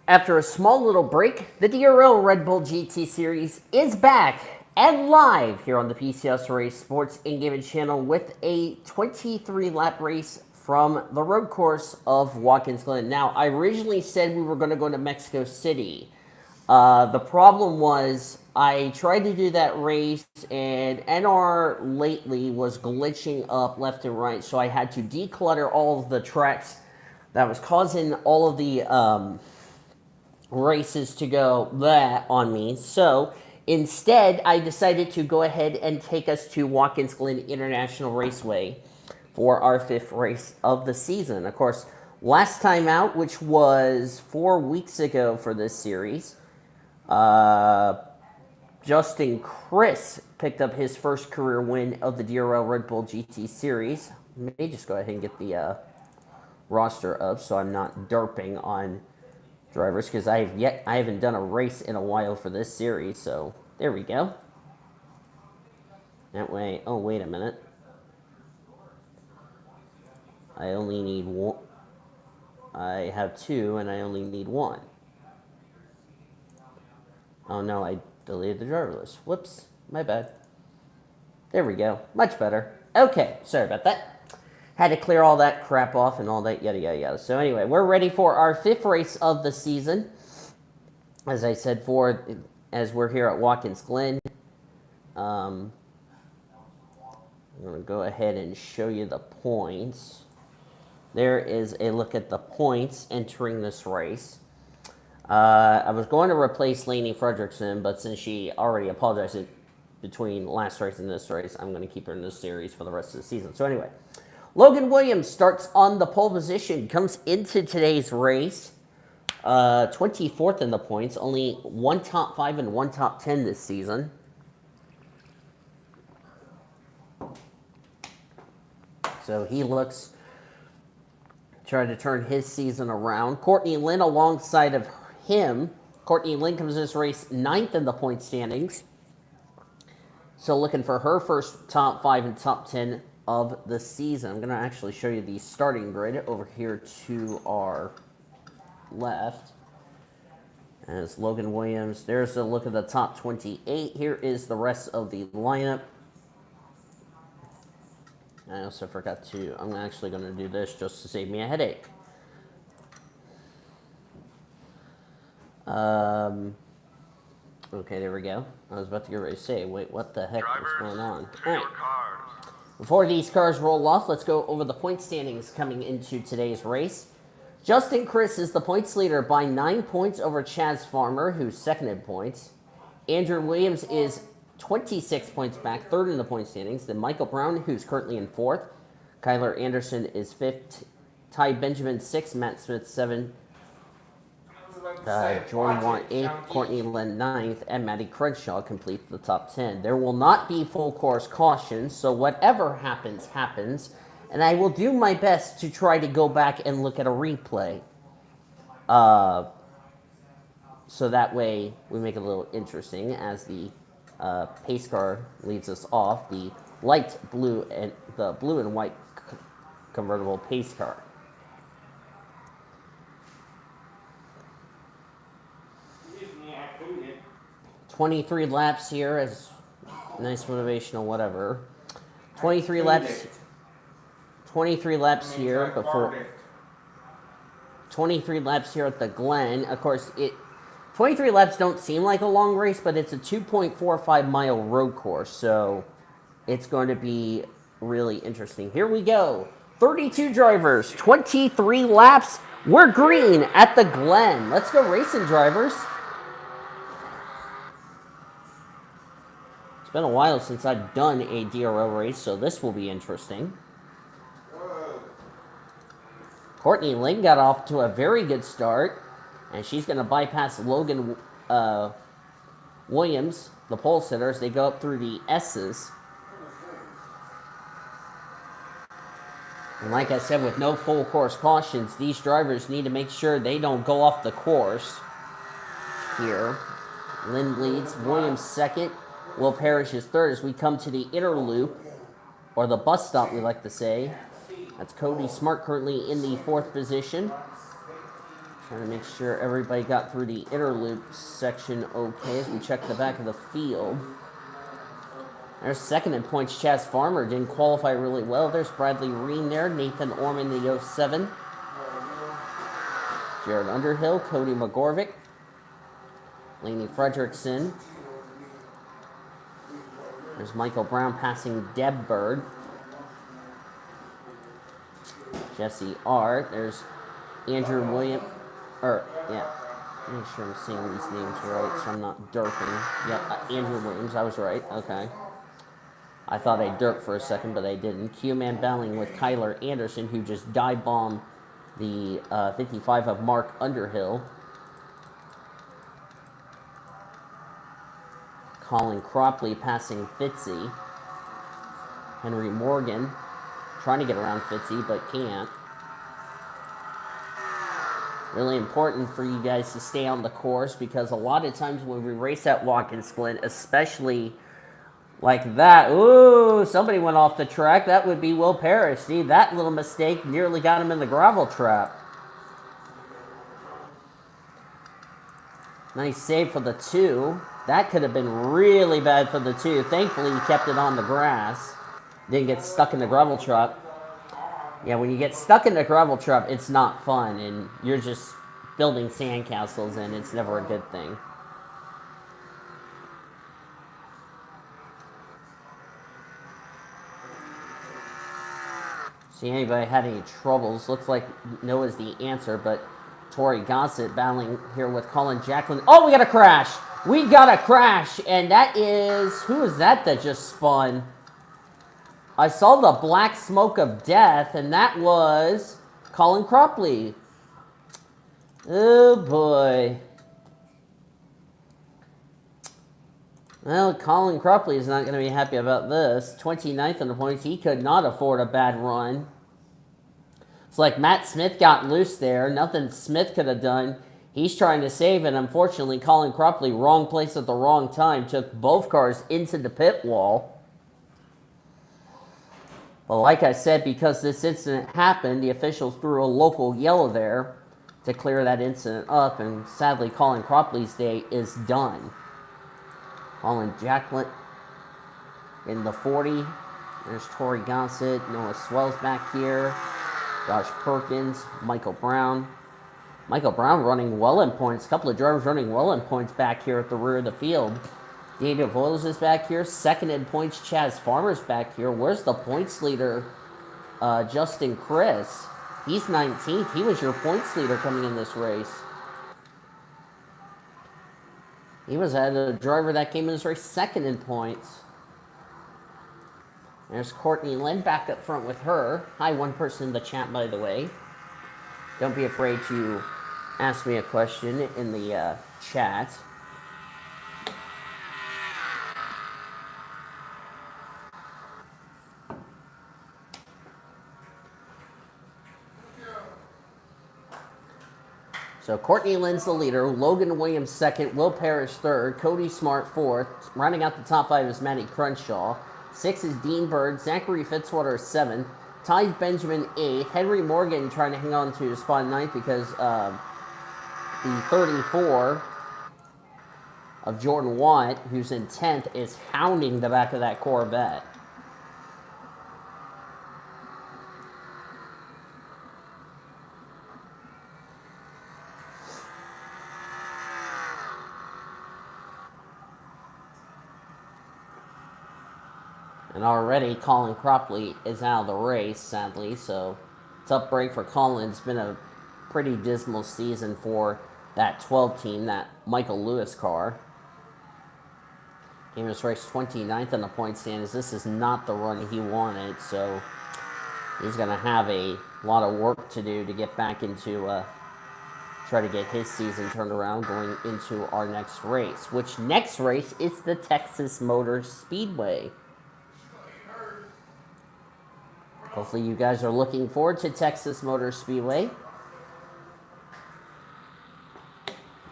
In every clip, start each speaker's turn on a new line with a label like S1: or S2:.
S1: After a small little break, the DRL Red Bull GT Series is back and live here on the PCS Race Sports in-game channel with a 23-lap race from the road course of Watkins, Glen. Now, I originally said we were going to go to Mexico City. The problem was I tried to do that race, and NR lately was glitching up left and right, so I had to declutter all of the tracks that was causing all of the races to go that on me. So instead, I decided to go ahead and take us to Watkins Glen International Raceway for our 5th race of the season. Of course, last time out, which was 4 weeks ago for this series, Justin Chris picked up his first career win of the DRL Red Bull GT Series. I may just go ahead and get the roster up so I'm not derping on drivers, because I haven't done a race in a while for this series. So there we go. That way. Oh, wait a minute. I only need one. I have 2 and I only need 1. Oh no, I deleted the driver list. Whoops, my bad. There we go. Much better. Okay, sorry about that. Had to clear all that crap off and all that yada yada yada. So anyway, we're ready for our 5th race of the season. As I said, as we're here at Watkins Glen. I'm going to go ahead and show you the points. There is a look at the points entering this race. I was going to replace Lainey Fredrickson, but since she already apologized between last race and this race, I'm going to keep her in this series for the rest of the season. So anyway, Logan Williams starts on the pole position, comes into today's race 24th in the points, only 1 top 5 and 1 top 10 this season. So he looks trying to turn his season around. Courtney Lynn alongside of him. Courtney Lynn comes in this race 9th in the point standings. So looking for her first top 5 and top 10 of the season. I'm going to actually show you the starting grid over here to our left. As Logan Williams, there's a look at the top 28. Here is the rest of the lineup. I also forgot to, I'm actually going to do this just to save me a headache. Okay, there we go. I was about to get ready to say, wait, what the heck is going on? All right. Before these cars roll off, let's go over the point standings coming into today's race. Justin Chris is the points leader by 9 points over Chaz Farmer, who's second in points. Andrew Williams is 26 points back, 3rd in the point standings. Then Michael Brown, who's currently in 4th. Kyler Anderson is 5th. Ty Benjamin 6th. Matt Smith 7th. Jordan Watt 8th. Courtney Lynn 9th. And Maddie Crenshaw completes the top 10. There will not be full course cautions, so whatever happens, happens. And I will do my best to try to go back and look at a replay. So that way we make it a little interesting as the pace car leads us off. The light blue and the blue and white convertible pace car.
S2: Yeah.
S1: 23 laps here as nice motivational whatever. 23 laps. 23 laps here before. 23 laps here at the Glen. Of course, 23 laps don't seem like a long race, but it's a 2.45 mile road course, so it's going to be really interesting. Here we go. 32 drivers, 23 laps. We're green at the Glen. Let's go racing, drivers. It's been a while since I've done a DRL race, so this will be interesting. Courtney Lynn got off to a very good start, and she's going to bypass Logan Williams, the pole sitter, as they go up through the S's. And like I said, with no full course cautions, these drivers need to make sure they don't go off the course here. Lynn leads, Williams 2nd, Will Parrish is 3rd as we come to the inner loop, or the bus stop we like to say. That's Cody Smart currently in the 4th position. Trying to make sure everybody got through the inner loop section okay as we check the back of the field. There's second in points. Chaz Farmer didn't qualify really well. There's Bradley Reen there. Nathan Orman, the 07. Jared Underhill, Cody McGorvick, Laney Fredrickson. There's Michael Brown passing Deb Bird. Jesse Art. There's Andrew Williams. Make sure I'm saying these names right so I'm not derping. Yep, Andrew Williams, I was right. Okay. I thought I derped for a second, but I didn't. Q-Man battling with Kyler Anderson, who just dive-bombed the 55 of Mark Underhill. Colin Cropley passing Fitzy. Henry Morgan trying to get around Fitzy, but can't. Really important for you guys to stay on the course because a lot of times when we race at Watkins, Glen, especially like that, ooh, somebody went off the track. That would be Will Parrish. See, that little mistake nearly got him in the gravel trap. Nice save for the 2. That could have been really bad for the 2. Thankfully, he kept it on the grass. Didn't get stuck in the gravel trap. Yeah, when you get stuck in the gravel trap, it's not fun, and you're just building sandcastles, and it's never a good thing. See, anybody had any troubles? Looks like Noah's the answer, but Tori Gossett battling here with Colin Jacqueline. Oh, we got a crash! We got a crash, and that is... Who is that just spun? I saw the black smoke of death, and that was Colin Cropley. Oh, boy. Well, Colin Cropley is not going to be happy about this. 29th in the points. He could not afford a bad run. It's like Matt Smith got loose there. Nothing Smith could have done. He's trying to save, and unfortunately, Colin Cropley, wrong place at the wrong time, took both cars into the pit wall. But like I said, because this incident happened, the officials threw a local yellow there to clear that incident up, and sadly, Colin Cropley's day is done. Colin Jacqueline in the 40. There's Tori Gossett, Noah Swells back here, Josh Perkins, Michael Brown. Michael Brown running well in points. A couple of drivers running well in points back here at the rear of the field. Daniel Voiles is back here. Second in points, Chaz Farmer's back here. Where's the points leader, Justin Chris? He's 19th. He was your points leader coming in this race. He was a driver that came in this race second in points. There's Courtney Lynn back up front with her. Hi, one person in the chat, by the way. Don't be afraid to ask me a question in the chat. So Courtney Lynn's the leader, Logan Williams second, Will Parrish third, Cody Smart fourth. Rounding out the top 5 is Matty Crenshaw. 6 is Dean Bird, Zachary Fitzwater 7th, Ty Benjamin 8th, Henry Morgan trying to hang on to spot 9th because the 34 of Jordan Watt, who's in 10th, is hounding the back of that Corvette. And already Colin Cropley is out of the race, sadly, so tough break for Colin. It's been a pretty dismal season for that 12 team, that Michael Lewis car. He was race 29th on the point standings. This is not the run he wanted, so he's going to have a lot of work to do to get back into, try to get his season turned around going into our next race, which next race is the Texas Motor Speedway. Hopefully you guys are looking forward to Texas Motor Speedway.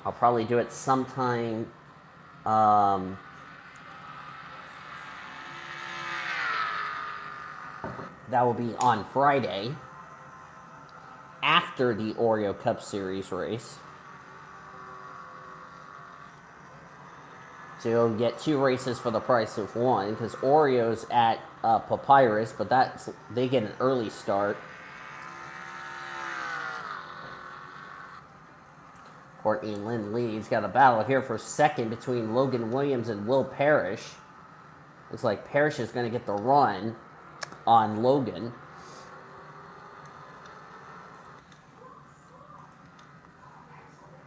S1: I'll probably do it sometime that will be on Friday after the Oreo Cup Series race. So you'll get 2 races for the price of 1, because Oreo's at Papyrus, but they get an early start. Courtney Lynn leads. Got a battle here for second between Logan Williams and Will Parrish. Looks like Parrish is going to get the run on Logan.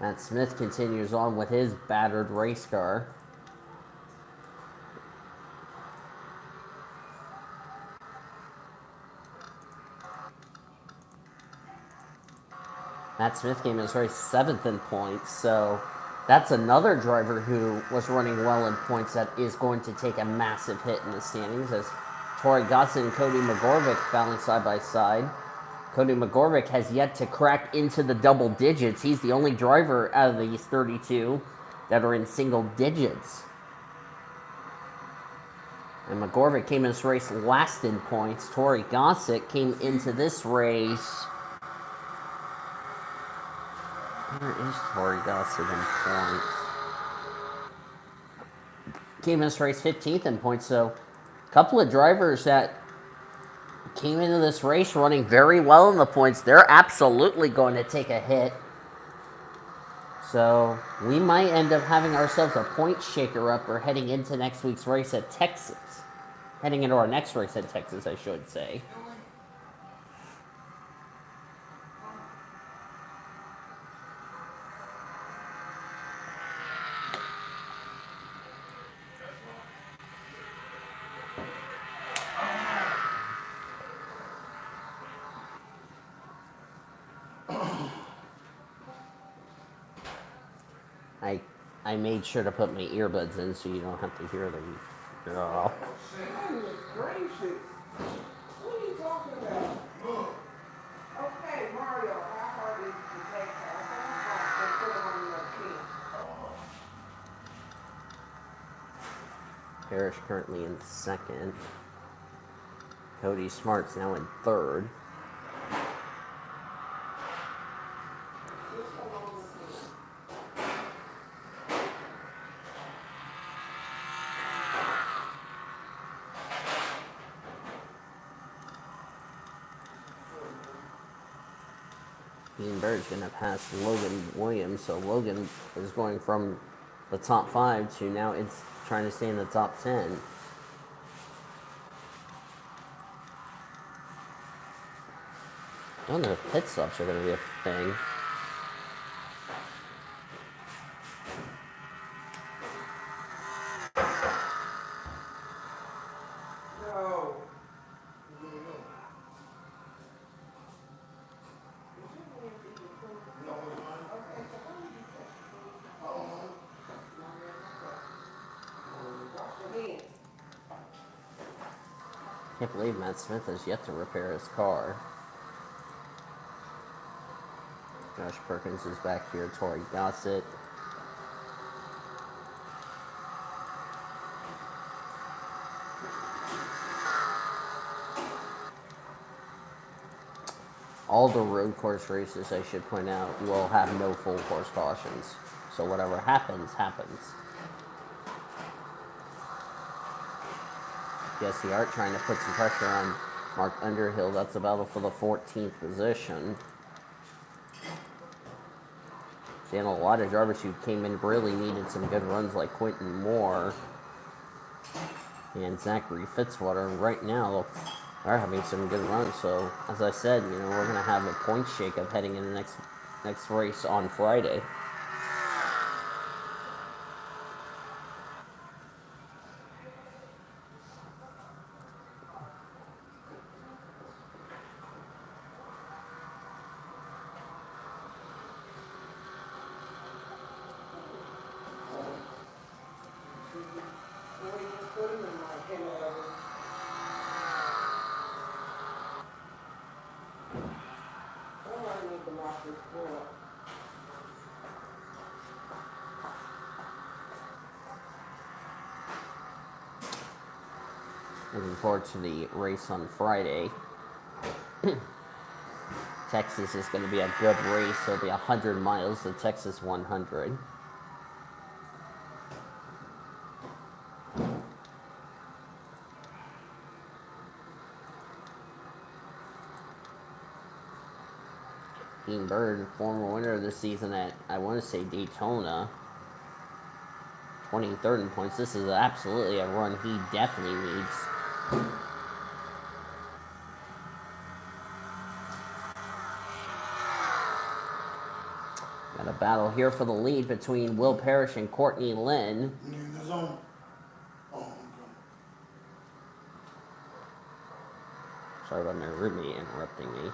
S1: Matt Smith continues on with his battered race car. Matt Smith came in this race 7th in points, so that's another driver who was running well in points that is going to take a massive hit in the standings, as Tori Gossett and Cody McGorvick battling side by side. Cody McGorvick has yet to crack into the double digits. He's the only driver out of these 32 that are in single digits. And McGorvick came in this race last in points. Tori Gossett came into this race. Where is Tori Gossett in points? Came in this race 15th in points, so a couple of drivers that came into this race running very well in the points. They're absolutely going to take a hit. So we might end up having ourselves a point shaker-upper heading into next week's race at Texas. Heading into our next race at Texas, I should say. I made sure to put my earbuds in so you don't have to hear them at all.
S2: Goodness gracious. What are you talking about? Okay, Mario, how hard is it to take that? And put it on your feet.
S1: Parrish currently in 2nd. Cody Smart's now in 3rd. Dean Bird's going to pass Logan Williams, so Logan is going from the top 5 to now it's trying to stay in the top 10. I don't know if pit stops are going to be a thing.
S2: No.
S1: Can't believe Matt Smith has yet to repair his car. Josh Perkins is back here. Tori Gossett. All the road course races, I should point out, will have no full course cautions. So whatever happens, happens. Jesse Art trying to put some pressure on Mark Underhill. That's a battle for the 14th position. Seeing a lot of drivers who came in really needed some good runs, like Quentin Moore and Zachary Fitzwater. And right now, they're having some good runs. So, as I said, we're going to have a point shakeup heading into the next race on Friday. Looking forward to the race on Friday. Texas is going to be a good race. It'll be 100 miles, the Texas 100. Dean Bird, former winner of the season at, I want to say, Daytona. 23rd in points. This is absolutely a run he definitely needs. Got a battle here for the lead between Will Parrish and Courtney Lynn. Sorry about my roommate interrupting me.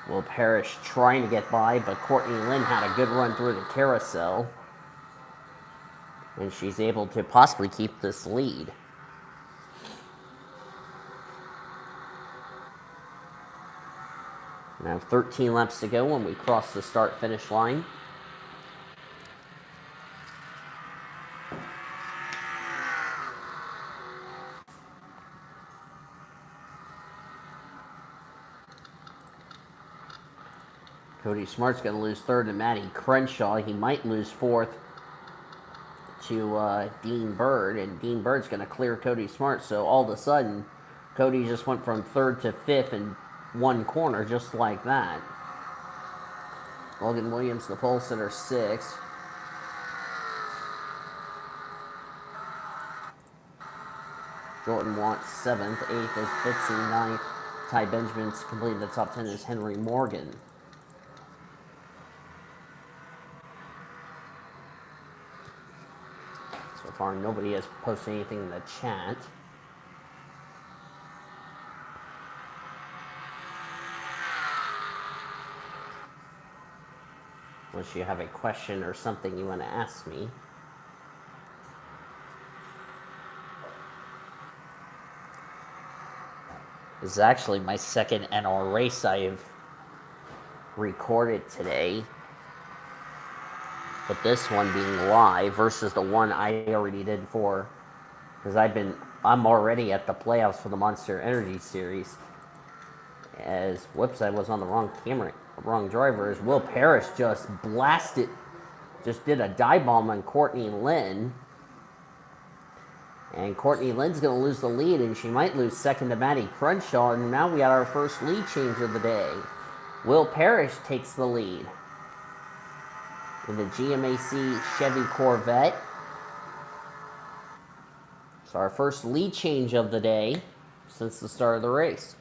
S1: Will Parrish trying to get by, but Courtney Lynn had a good run through the carousel. And she's able to possibly keep this lead. We have 13 laps to go when we cross the start-finish line. Cody Smart's going to lose third to Matty Crenshaw. He might lose fourth to Dean Bird, and Dean Bird's going to clear Cody Smart. So all of a sudden, Cody just went from third to fifth in one corner, just like that. Logan Williams, the pole sitter, sixth. Jordan Watts, seventh. Eighth is Fitzy. Ninth, Ty Benjamin's completing the top 10 is Henry Morgan. So far, nobody has posted anything in the chat. Unless you have a question or something you want to ask me. This is actually my second NR race I've recorded today. But this one being live versus the one I already did for, because I'm already at the playoffs for the Monster Energy Series. As, whoops, I was on the wrong camera, wrong driver. As Will Parrish just did a dive bomb on Courtney Lynn. And Courtney Lynn's going to lose the lead, and she might lose second to Matty Crenshaw. And now we got our first lead change of the day. Will Parrish takes the lead in the GMAC Chevy Corvette. It's our first lead change of the day since the start of the race.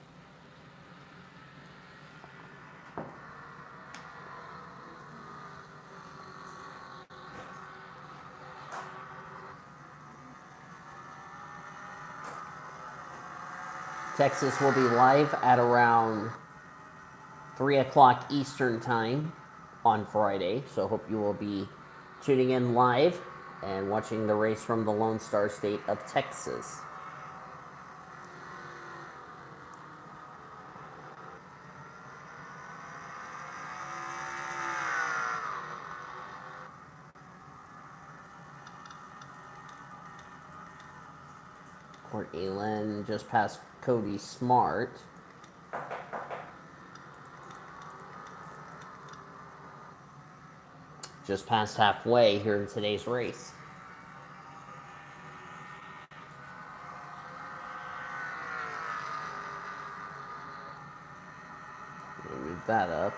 S1: Texas will be live at around 3 o'clock Eastern Time on Friday, so hope you will be tuning in live and watching the race from the Lone Star State of Texas. Courtney Lynn just past Cody Smart. Just past halfway here in today's race. Move that up.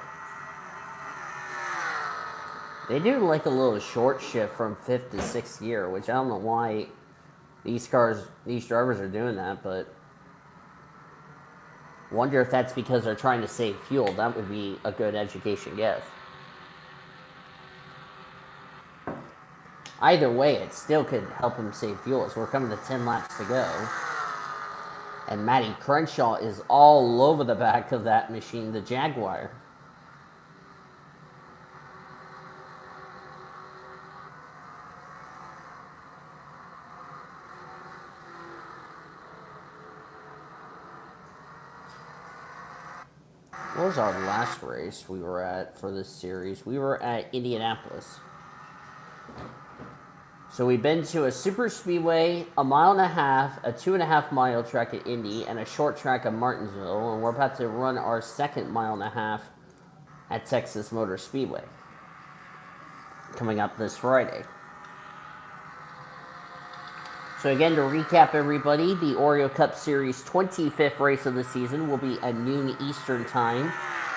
S1: They do like a little short shift from 5th to 6th gear, which I don't know why these drivers are doing that, but wonder if that's because they're trying to save fuel. That would be a good education guess. Either way, it still could help him save fuel. So we're coming to 10 laps to go. And Matty Crenshaw is all over the back of that machine, the Jaguar. What was our last race we were at for this series? We were at Indianapolis. So we've been to a super speedway, a mile and a half, a 2.5 mile track at Indy, and a short track at Martinsville, and we're about to run our second mile and a half at Texas Motor Speedway, coming up this Friday. So again, to recap everybody, the Oreo Cup Series 25th race of the season will be at noon Eastern Time.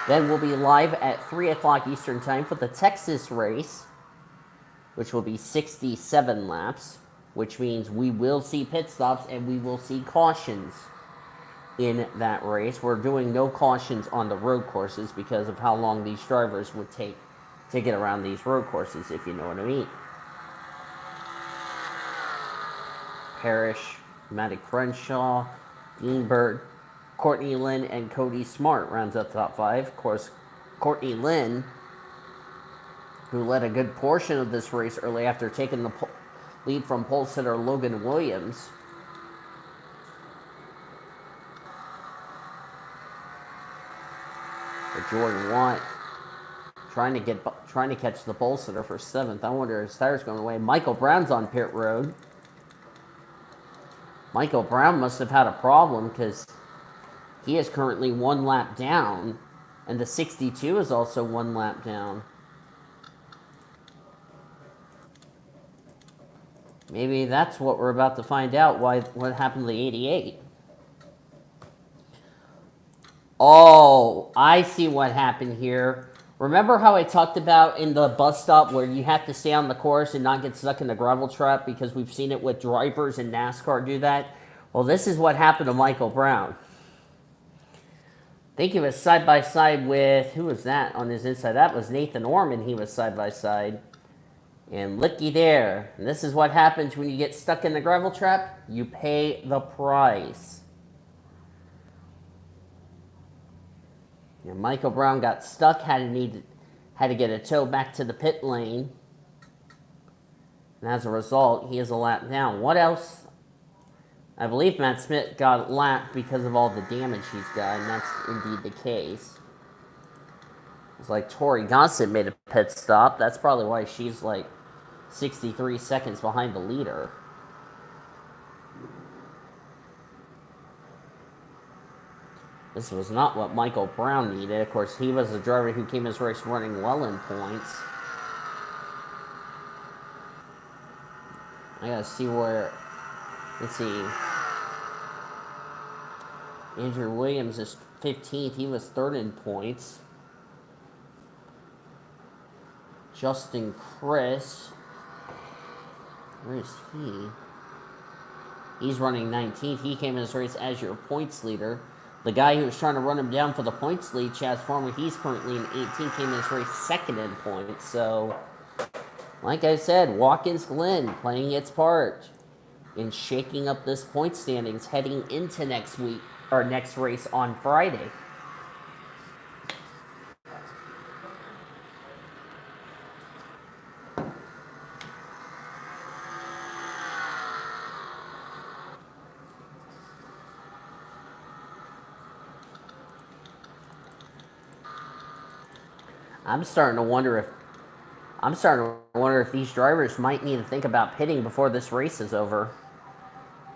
S1: Then we'll be live at 3 o'clock Eastern Time for the Texas race, which will be 67 laps, which means we will see pit stops and we will see cautions in that race. We're doing no cautions on the road courses because of how long these drivers would take to get around these road courses, if you know what I mean. Parrish, Matty Crenshaw, Dean Bird, Courtney Lynn, and Cody Smart rounds up the top 5. Of course, Courtney Lynn, who led a good portion of this race early after taking the lead from pole sitter Logan Williams. But Jordan Watt trying to catch the pole sitter for 7th. I wonder if his tire's going away. Michael Brown's on pit road. Michael Brown must have had a problem because he is currently 1 lap down, and the 62 is also 1 lap down. Maybe that's what we're about to find out, what happened to the 88. Oh, I see what happened here. Remember how I talked about in the bus stop where you have to stay on the course and not get stuck in the gravel trap because we've seen it with drivers in NASCAR do that? Well, this is what happened to Michael Brown. I think he was side-by-side with, who was that on his inside? That was Nathan Orman. He was side-by-side. And looky there. And this is what happens when you get stuck in the gravel trap. You pay the price. And Michael Brown got stuck, had to get a tow back to the pit lane. And as a result, he is a lap down. What else? I believe Matt Smith got lapped because of all the damage he's got, and that's indeed the case. It's like Tori Gossett made a pit stop. That's probably why she's like 63 seconds behind the leader. This was not what Michael Brown needed. Of course, he was a driver who came his race running well in points. I gotta see where... Let's see. Andrew Williams is 15th. He was 3rd in points. Justin Chris. Where is he? He's running 19th. He came in his race as your points leader. The guy who was trying to run him down for the points lead, Chaz Farmer, he's currently in 18th. Came in his race 2nd in points. So, like I said, Watkins Glen playing its part in shaking up this point standings heading into next week, or next race on Friday. I'm starting to wonder if these drivers might need to think about pitting before this race is over.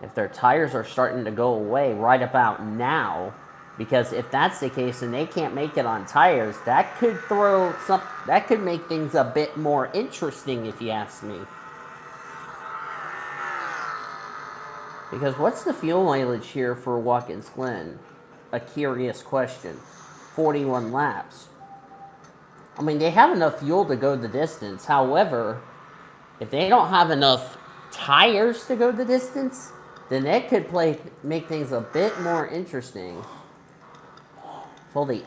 S1: If their tires are starting to go away right about now, because if that's the case and they can't make it on tires, that could make things a bit more interesting, if you ask me. Because what's the fuel mileage here for Watkins Glen? A curious question. 41 laps. I mean, they have enough fuel to go the distance. However, if they don't have enough tires to go the distance, then that could make things a bit more interesting. Well, the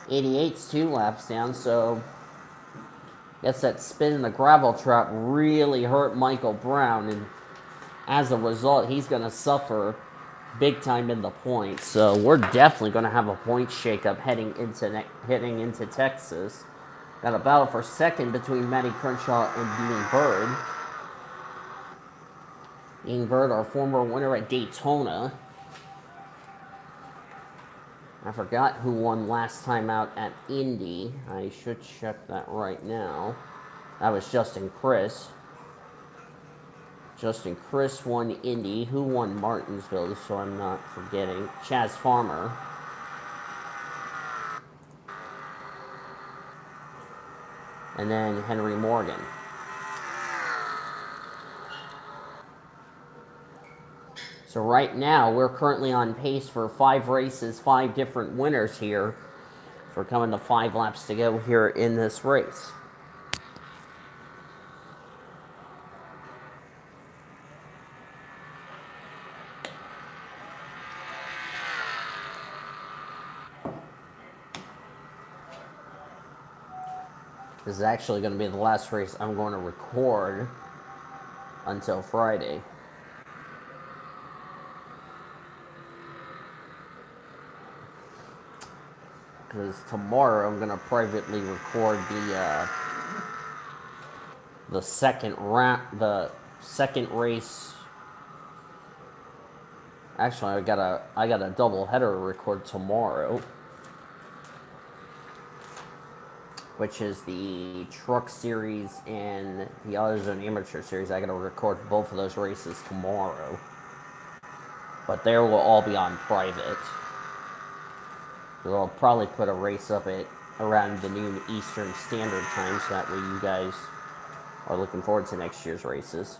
S1: 88's 2 laps down, so I guess that spin in the gravel trap really hurt Michael Brown, and as a result, he's going to suffer big time in the points. So we're definitely going to have a point shakeup heading into Texas. Got a battle for 2nd between Matty Crenshaw and Dean Bird. Dean Bird, our former winner at Daytona. I forgot who won last time out at Indy. I should check that right now. That was Justin Chris. Justin Chris won Indy. Who won Martinsville, so I'm not forgetting? Chaz Farmer. And then Henry Morgan. So right now, we're currently on pace for 5 races, 5 different winners here. So we're coming to 5 laps to go here in this race. This is actually going to be the last race I'm going to record until Friday. Because tomorrow I'm going to privately record the second race. Actually, I got a double header to record tomorrow, which is the Truck Series and the AutoZone Amateur Series. I got to record both of those races tomorrow, but they will all be on private. So I'll probably put a race up at around the noon Eastern Standard Time, so that way you guys are looking forward to next year's races.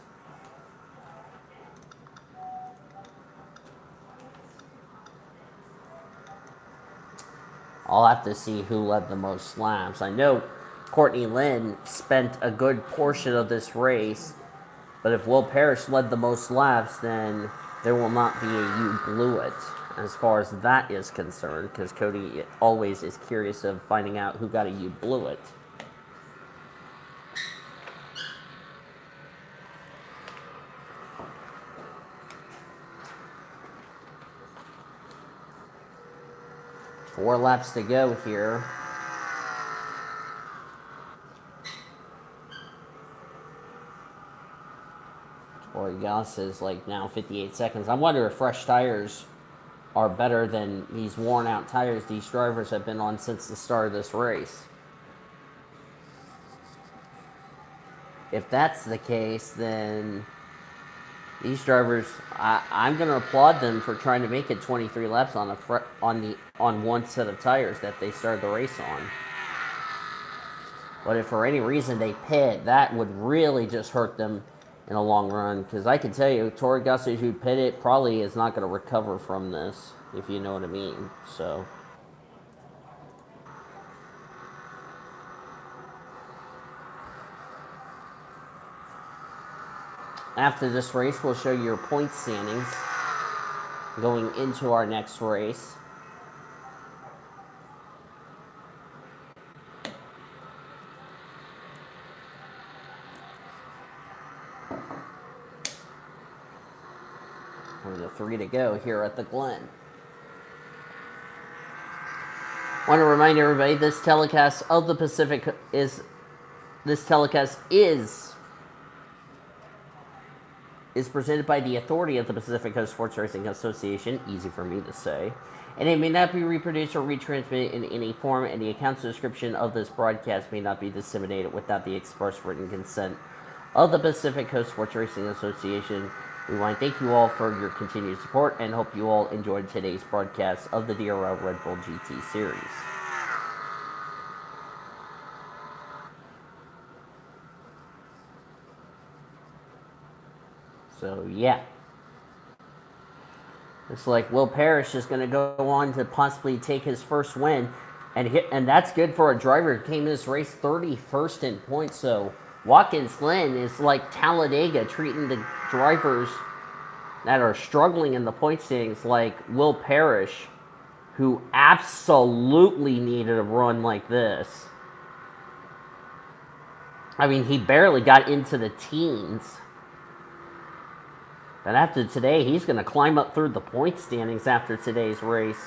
S1: I'll have to see who led the most laps. I know Courtney Lynn spent a good portion of this race, but if Will Parrish led the most laps, then there will not be a "you blew it" as far as that is concerned, because Cody always is curious of finding out who got a "you blew it." Four laps to go here. Troy Goss is like now 58 seconds. I wonder if fresh tires are better than these worn out tires these drivers have been on since the start of this race. If that's the case, then these drivers, I'm going to applaud them for trying to make it 23 laps on one set of tires that they started the race on. But if for any reason they pit, that would really just hurt them in a long run. Because I can tell you, Tori Gussie, who pitted, probably is not going to recover from this, if you know what I mean. So after this race, we'll show you your point standings going into our next race. Only 3 to go here at the Glen. I want to remind everybody this telecast of the Pacific is presented by the authority of the Pacific Coast Sports Racing Association, easy for me to say, and it may not be reproduced or retransmitted in any form, and the account's description of this broadcast may not be disseminated without the express written consent of the Pacific Coast Sports Racing Association. We want to thank you all for your continued support and hope you all enjoyed today's broadcast of the DRL Red Bull GT Series. So, yeah. Looks like Will Parrish is going to go on to possibly take his first win. And that's good for a driver who came in this race 31st in points. So, Watkins Glen is like Talladega, treating the drivers that are struggling in the point standings like Will Parrish, who absolutely needed a run like this. I mean, he barely got into the teens. But after today, he's going to climb up through the point standings after today's race.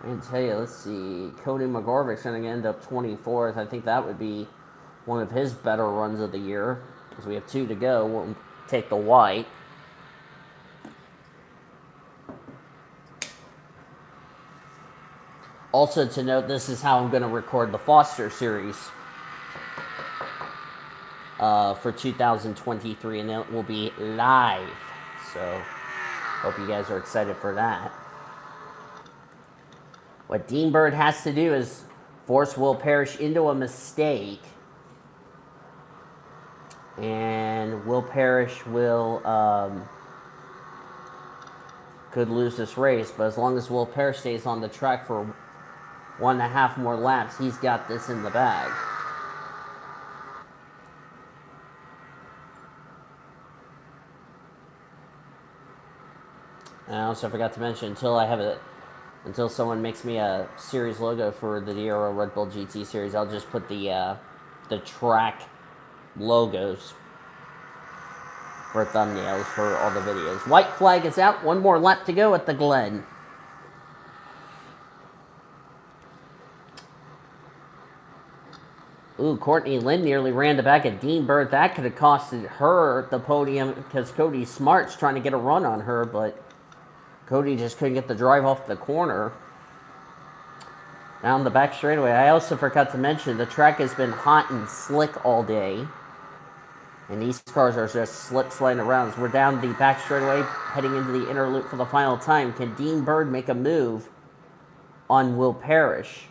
S1: I can tell you, let's see, Cody McGorvick's going to end up 24th. I think that would be one of his better runs of the year, because we have 2 to go. We'll take the white. Also to note, this is how I'm going to record the Foster Series for 2023, and it will be live. So, hope you guys are excited for that. What Dean Bird has to do is force Will Parrish into a mistake, and Will Parrish will could lose this race. But as long as Will Parrish stays on the track for 1.5 more laps, he's got this in the bag. And I also forgot to mention, until someone makes me a series logo for the DRL Red Bull GT series, I'll just put the track logos for thumbnails for all the videos. White flag is out. 1 more lap to go at the Glen. Ooh, Courtney Lynn nearly ran the back of Dean Bird. That could have costed her the podium because Cody Smart's trying to get a run on her, but Cody just couldn't get the drive off the corner. Down the back straightaway. I also forgot to mention the track has been hot and slick all day. And these cars are just sliding around. So we're down the back straightaway, heading into the inner loop for the final time. Can Dean Bird make a move on Will Parrish?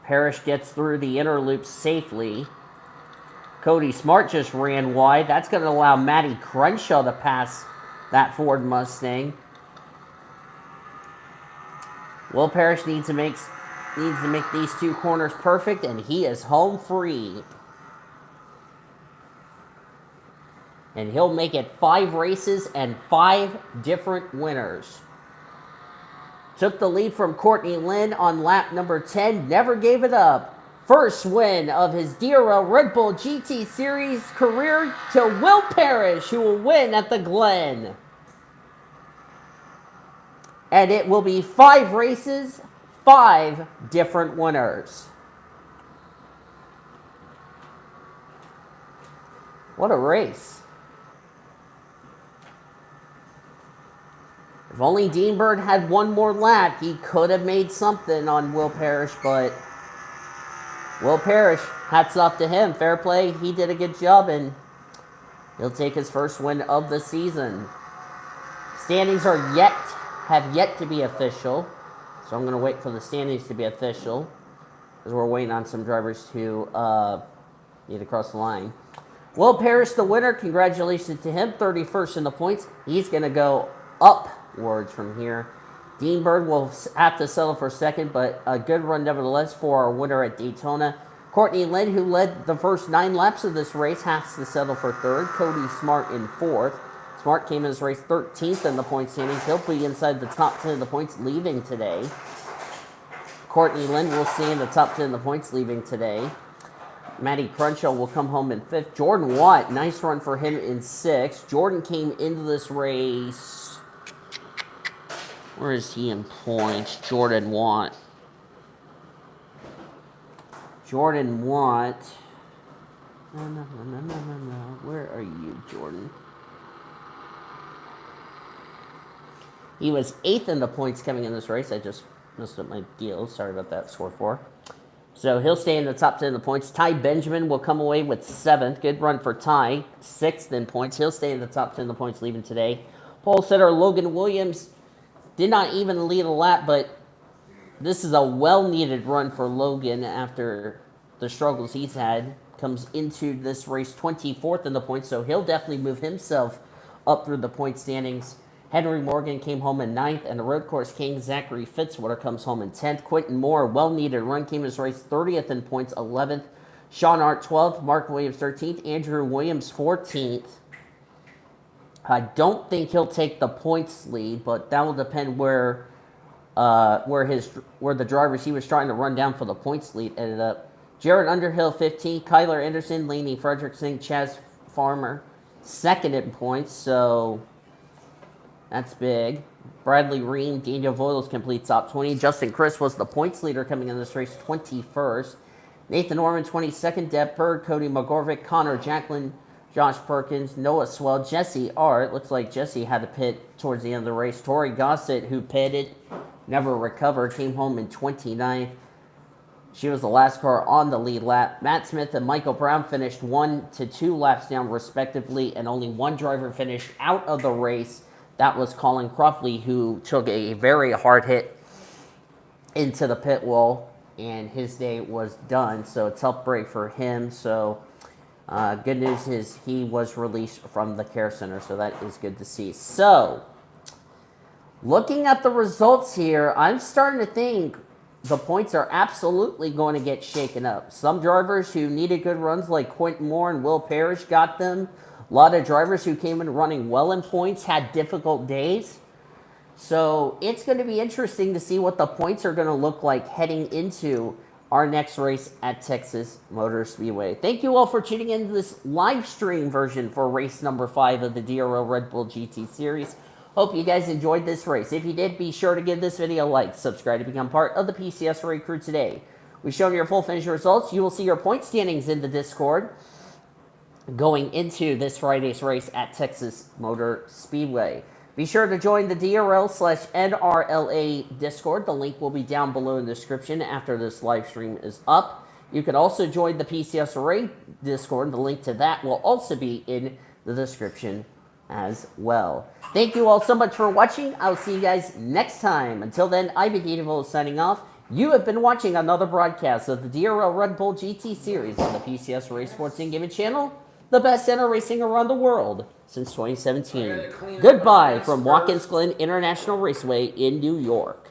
S1: Parrish gets through the inner loop safely. Cody Smart just ran wide. That's going to allow Matty Crenshaw to pass that Ford Mustang. Will Parrish needs to make these 2 corners perfect, and he is home free. And he'll make it 5 races and 5 different winners. Took the lead from Courtney Lynn on lap number 10. Never gave it up. First win of his DRL Red Bull GT Series career to Will Parrish, who will win at the Glen. And it will be 5 races, 5 different winners. What a race. If only Dean Bird had 1 more lap, he could have made something on Will Parrish, but Will Parrish, hats off to him. Fair play, he did a good job, and he'll take his first win of the season. Standings have yet to be official, so I'm going to wait for the standings to be official, because we're waiting on some drivers to need to cross the line. Will Parrish, the winner, congratulations to him, 31st in the points. He's going to go upwards from here. Dean Bird will have to settle for second, but a good run nevertheless for our winner at Daytona. Courtney Lynn, who led the first 9 laps of this race, has to settle for third. Cody Smart in 4th. Smart came in this race 13th in the point standings. He'll be inside the top 10 of the points leaving today. Courtney Lynn will stay in the top 10 of the points leaving today. Matty Crenshaw will come home in 5th. Jordan Watt, nice run for him in 6th. Jordan came into this race... Where is he in points? Jordan Watt. Jordan Watt. No. Where are you, Jordan? He was 8th in the points coming in this race. I just messed up my deal. Sorry about that, score 4. So he'll stay in the top 10 of the points. Ty Benjamin will come away with 7th. Good run for Ty. 6th in points. He'll stay in the top 10 of the points leaving today. Pole sitter Logan Williams did not even lead a lap, but this is a well-needed run for Logan after the struggles he's had. Comes into this race 24th in the points, so he'll definitely move himself up through the point standings. Henry Morgan came home in 9th, and the road course king Zachary Fitzwater comes home in 10th. Quentin Moore, well-needed run, came in this race 30th in points, 11th. Sean Hart 12th, Mark Williams 13th, Andrew Williams 14th. I don't think he'll take the points lead, but that will depend where the drivers he was trying to run down for the points lead ended up. Jared Underhill 15th, Kyler Anderson, Laney Frederickson, Chaz Farmer 2nd in points, so that's big. Bradley Ream, Daniel Voiles complete top 20. Justin Chris was the points leader coming in this race 21st. Nathan Norman 22nd, Deb Bird, Cody McGorvick, Connor Jacklin, Josh Perkins, Noah Swell, Jesse Art. Looks like Jesse had to pit towards the end of the race. Tori Gossett, who pitted, never recovered, came home in 29th. She was the last car on the lead lap. Matt Smith and Michael Brown finished 1 to 2 laps down respectively, and only one driver finished out of the race. That was Colin Cropley, who took a very hard hit into the pit wall, and his day was done. So a tough break for him. So good news is he was released from the care center, so that is good to see. So looking at the results here, I'm starting to think the points are absolutely going to get shaken up. Some drivers who needed good runs like Quentin Moore and Will Parrish got them. A lot of drivers who came in running well in points had difficult days. So it's going to be interesting to see what the points are going to look like heading into our next race at Texas Motor Speedway. Thank you all for tuning into this live stream version for race number 5 of the DRL Red Bull GT Series. Hope you guys enjoyed this race. If you did, be sure to give this video a like, subscribe to become part of the PCS Array crew today. We've shown your full finish results. You will see your point standings in the Discord going into this Friday's race at Texas Motor Speedway. Be sure to join the DRL/NRLA Discord. The link will be down below in the description after this live stream is up. You can also join the PCS Array Discord. The link to that will also be in the description as well. Thank you all so much for watching. I'll see you guys next time. Until then, I'm Editable signing off. You have been watching another broadcast of the DRL Red Bull GT Series on the PCS Race Sports and Gaming channel, the best center racing around the world since 2017. Goodbye from Watkins, Glen International Raceway in New York.